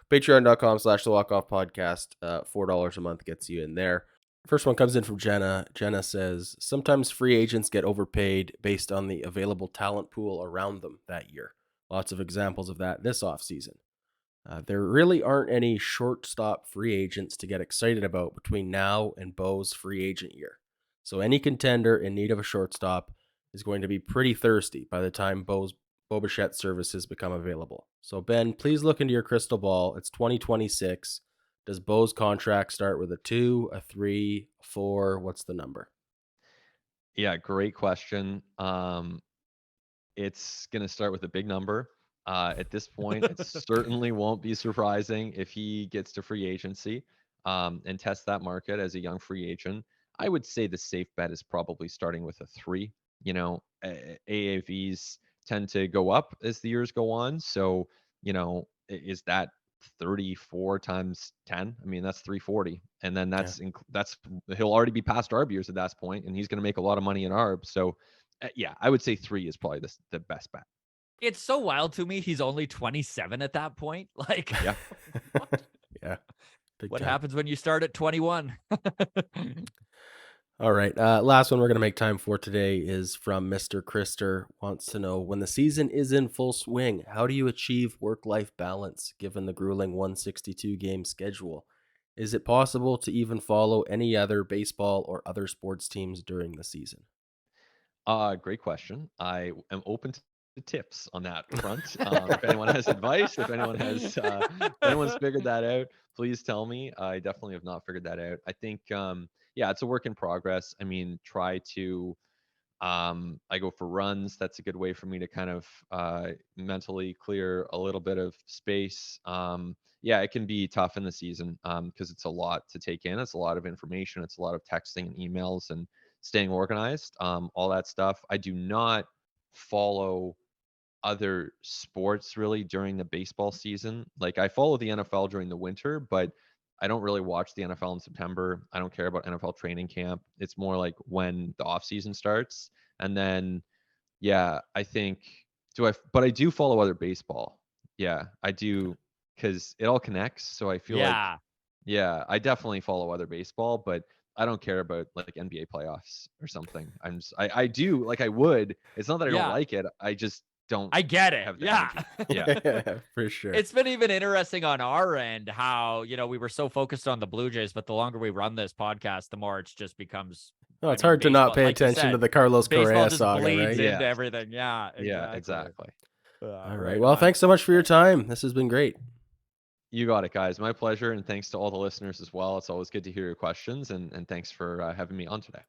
Patreon.com/the Walk-Off Podcast. $4 a month gets you in there. First one comes in from Jenna. Jenna says, sometimes free agents get overpaid based on the available talent pool around them that year. Lots of examples of that this offseason. There really aren't any shortstop free agents to get excited about between now and Bo's free agent year. So any contender in need of a shortstop is going to be pretty thirsty by the time Bo Bichette services become available. So Ben, please look into your crystal ball. It's 2026. Does Bo's contract start with a 2, a 3, a 4? What's the number? Yeah, great question. It's going to start with a big number. At this point, it certainly won't be surprising if he gets to free agency and tests that market as a young free agent. I would say the safe bet is probably starting with a 3. AAVs tend to go up as the years go on. So, is that 34 times 10? I mean, that's 340. And then Yeah. that's he'll already be past ARB years at that point, and he's going to make a lot of money in ARB. So, yeah, I would say 3 is probably the best bet. It's so wild to me. He's only 27 at that point. Like, Yeah. what? Yeah. What happens when you start at 21? All right. Last one we're going to make time for today is from Mr. Krister. Wants to know, when the season is in full swing, how do you achieve work-life balance given the grueling 162 game schedule? Is it possible to even follow any other baseball or other sports teams during the season? Great question. I am open to tips on that front. If anyone has advice, if anyone's figured that out, please tell me. I definitely have not figured that out. I think, yeah, it's a work in progress. I mean, I go for runs. That's a good way for me to kind of mentally clear a little bit of space. Yeah, it can be tough in the season because it's a lot to take in. It's a lot of information. It's a lot of texting and emails and staying organized, all that stuff. I do not follow other sports really during the baseball season. Like, I follow the NFL during the winter, but I don't really watch the NFL in September. I don't care about NFL training camp. It's more like when the off season starts. And then, yeah, I think but I do follow other baseball. Yeah, I do, because it all connects. So I feel like, Yeah. yeah, I definitely follow other baseball, but I don't care about like NBA playoffs or something. I do, like, I would. It's not that I don't Yeah. like it. I just don't I get it. have the Yeah. energy. Yeah. For sure. It's been even interesting on our end how, we were so focused on the Blue Jays, but the longer we run this podcast, the more it just becomes. Oh, it's hard to not pay attention to the Carlos Baseball Correa just saga, bleeds right? into Yeah. everything. Yeah, Yeah, exactly. All right. Well, thanks so much for your time. This has been great. You got it, guys. My pleasure. And thanks to all the listeners as well. It's always good to hear your questions. And thanks for having me on today.